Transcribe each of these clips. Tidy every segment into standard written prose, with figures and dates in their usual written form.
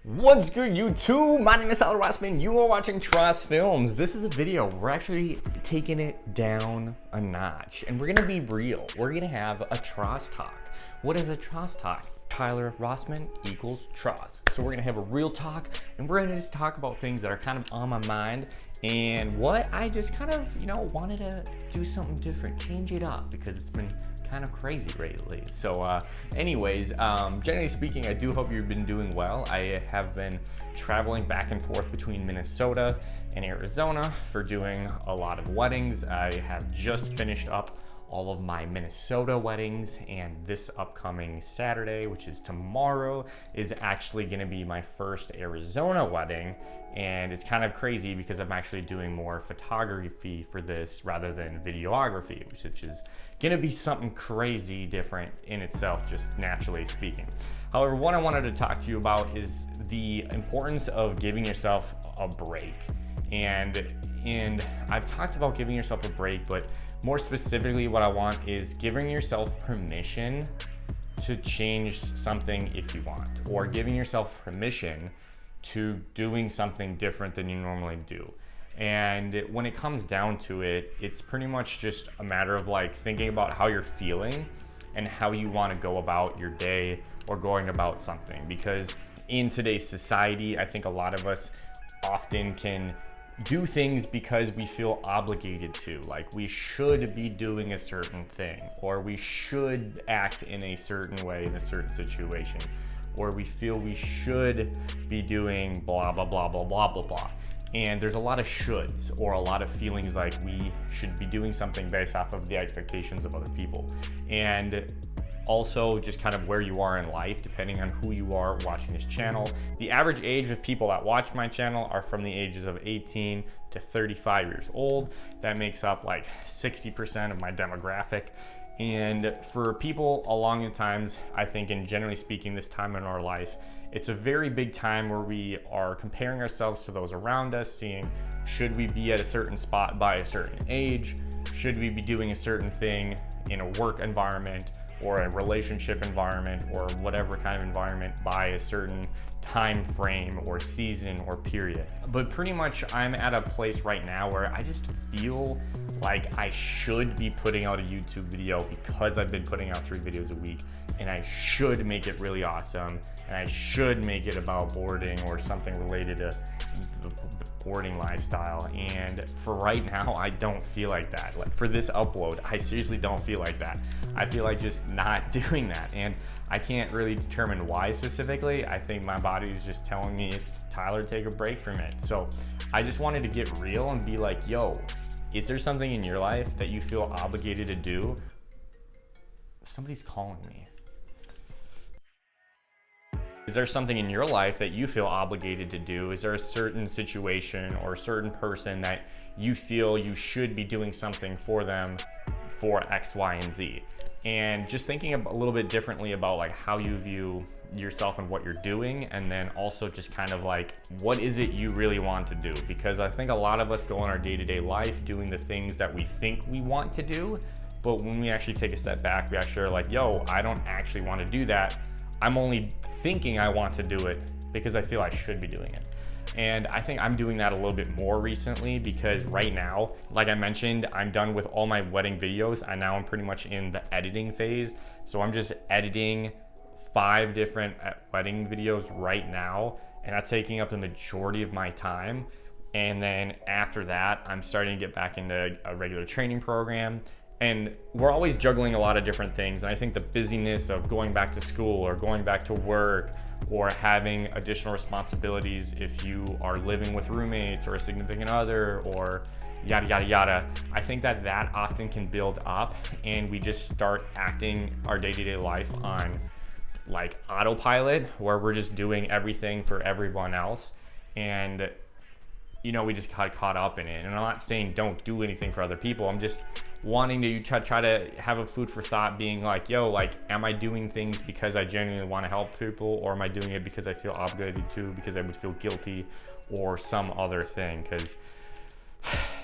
What's good, YouTube? My name is Rossmann. You are watching Tross Films. This is a video. We're actually taking it down a notch, and we're gonna be real. We're gonna have a Tross talk. What is a Tross talk? Tyler Rossmann equals Tross. So we're gonna have a real talk, and we're gonna just talk about things that are kind of on my mind, and what I just kind of, wanted to do something different, change it up, because it's been kind of crazy lately. So anyways, generally speaking, I do hope you've been doing well. I have been traveling back and forth between Minnesota and Arizona for doing a lot of weddings. I have just finished up all of my Minnesota weddings, and this upcoming Saturday, which is tomorrow, is actually gonna be my first Arizona wedding. And it's kind of crazy because I'm actually doing more photography for this rather than videography, which is gonna be something crazy different in itself, just naturally speaking. However, what I wanted to talk to you about is the importance of giving yourself a break. And I've talked about giving yourself a break, but more specifically, what I want is giving yourself permission to change something if you want, or giving yourself permission to doing something different than you normally do. And when it comes down to it, it's pretty much just a matter of like thinking about how you're feeling and how you want to go about your day or going about something. Because in today's society, I think a lot of us often can do things because we feel obligated to, like we should be doing a certain thing, or we should act in a certain way in a certain situation, or we feel we should be doing blah, blah, blah, blah, blah, blah, blah. And there's a lot of shoulds, or a lot of feelings like we should be doing something based off of the expectations of other people. And also just kind of where you are in life, depending on who you are watching this channel. The average age of people that watch my channel are from the ages of 18 to 35 years old. That makes up like 60% of my demographic. And for people along the times, I think, and generally speaking, this time in our life, it's a very big time where we are comparing ourselves to those around us, seeing should we be at a certain spot by a certain age? Should we be doing a certain thing in a work environment or a relationship environment or whatever kind of environment by a certain time frame or season or period. But pretty much I'm at a place right now where I just feel like I should be putting out a YouTube video because I've been putting out 3 videos a week, and I should make it really awesome, and I should make it about boarding or something related to the boarding lifestyle. And for right now, I don't feel like that. Like for this upload, I seriously don't feel like that. I feel like just not doing that, and I can't really determine why specifically. I think my body is just telling me, Tyler, take a break from it. So I just wanted to get real and be like, yo, is there something in your life that you feel obligated to do? Somebody's calling me. Is there something in your life that you feel obligated to do? Is there a certain situation or a certain person that you feel you should be doing something for them for X, Y, and Z? And just thinking a little bit differently about like how you view yourself and what you're doing, and then also just kind of like, what is it you really want to do? Because I think a lot of us go in our day-to-day life doing the things that we think we want to do, but when we actually take a step back, we actually are like, yo, I don't actually want to do that. I'm only thinking I want to do it because I feel I should be doing it. And I think I'm doing that a little bit more recently, because right now, like I mentioned, I'm done with all my wedding videos, and now I'm pretty much in the editing phase. So I'm just editing 5 different wedding videos right now, and that's taking up the majority of my time. And then after that, I'm starting to get back into a regular training program. And we're always juggling a lot of different things. And I think the busyness of going back to school or going back to work or having additional responsibilities if you are living with roommates or a significant other or yada, yada, yada, I think that often can build up, and we just start acting our day-to-day life on like autopilot, where we're just doing everything for everyone else. And we just got caught up in it. And I'm not saying don't do anything for other people. I'm just wanting to try to have a food for thought, being like, yo, like, am I doing things because I genuinely want to help people, or am I doing it because I feel obligated to, because I would feel guilty, or some other thing? Because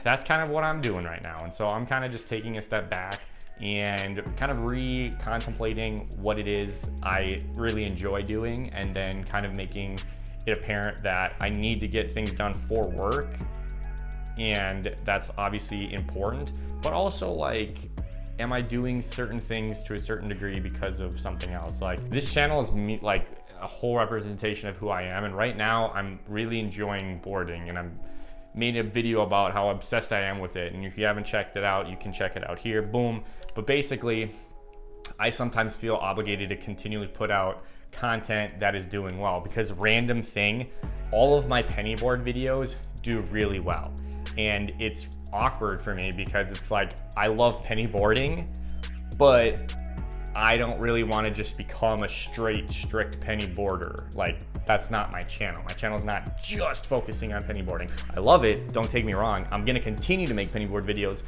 that's kind of what I'm doing right now. And so I'm kind of just taking a step back and kind of re-contemplating what it is I really enjoy doing, and then kind of making it apparent that I need to get things done for work, and that's obviously important, but also like, am I doing certain things to a certain degree because of something else? Like, this channel is me, like a whole representation of who I am, and right now I'm really enjoying boarding, and I'm made a video about how obsessed I am with it, and if you haven't checked it out, you can check it out here, boom. But basically, I sometimes feel obligated to continually put out content that is doing well, because random thing, all of my penny board videos do really well. And it's awkward for me because it's like, I love penny boarding, but I don't really want to just become a strict penny boarder. Like, that's not my channel. My channel is not just focusing on penny boarding. I love it, don't take me wrong. I'm gonna continue to make penny board videos,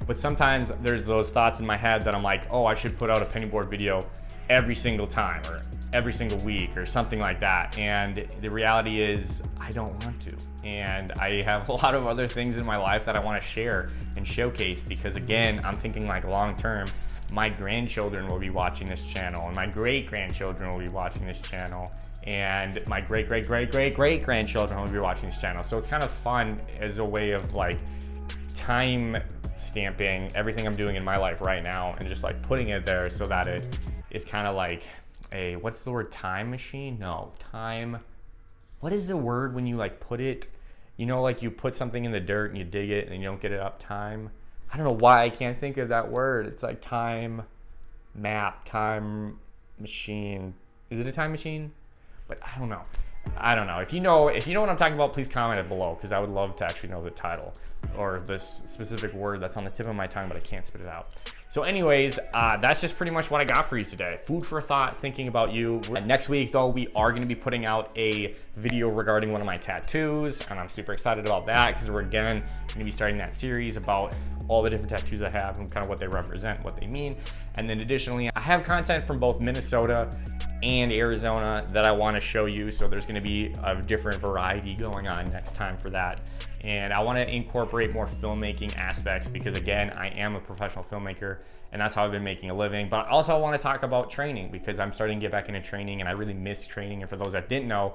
but sometimes there's those thoughts in my head that I'm like, oh, I should put out a penny board video every single time or every single week or something like that. And the reality is I don't want to. And I have a lot of other things in my life that I want to share and showcase, because again, I'm thinking like long term, my grandchildren will be watching this channel, and my great-grandchildren will be watching this channel, and my great-great-great-great-great-grandchildren will be watching this channel. So it's kind of fun as a way of like time stamping everything I'm doing in my life right now and just like putting it there so that it is kind of like a, what's the word, time machine? No, time, what is the word when you like put it, you know, like you put something in the dirt and you dig it and you don't get it up? Time. I don't know why I can't think of that word. It's like time map, time machine. Is it a time machine? But I don't know. If you know what I'm talking about, please comment it below, because I would love to actually know the title or this specific word that's on the tip of my tongue, but I can't spit it out. So anyways, that's just pretty much what I got for you today. Food for thought, thinking about you. Next week though, we are gonna be putting out a video regarding one of my tattoos, and I'm super excited about that because we're again gonna be starting that series about all the different tattoos I have and kind of what they represent, what they mean. And then additionally, I have content from both Minnesota and Arizona that I want to show you. So there's going to be a different variety going on next time for that. And I want to incorporate more filmmaking aspects because again, I am a professional filmmaker and that's how I've been making a living. But also I want to talk about training because I'm starting to get back into training and I really miss training. And for those that didn't know,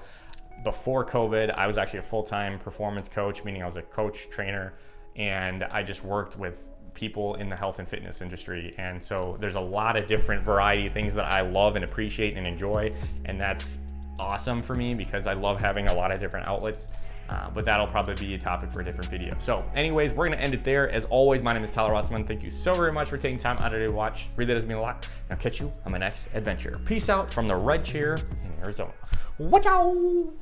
before COVID, I was actually a full-time performance coach, meaning I was a coach trainer, and I just worked with people in the health and fitness industry. And so there's a lot of different variety of things that I love and appreciate and enjoy, and that's awesome for me because I love having a lot of different outlets. But that'll probably be a topic for a different video. So anyways, we're gonna end it there. As always, my name is Tyler Rossmann. Thank you so very much for taking time out of your day to watch. Really does mean a lot. And I'll catch you on my next adventure. Peace out from the red chair in Arizona. Watch out!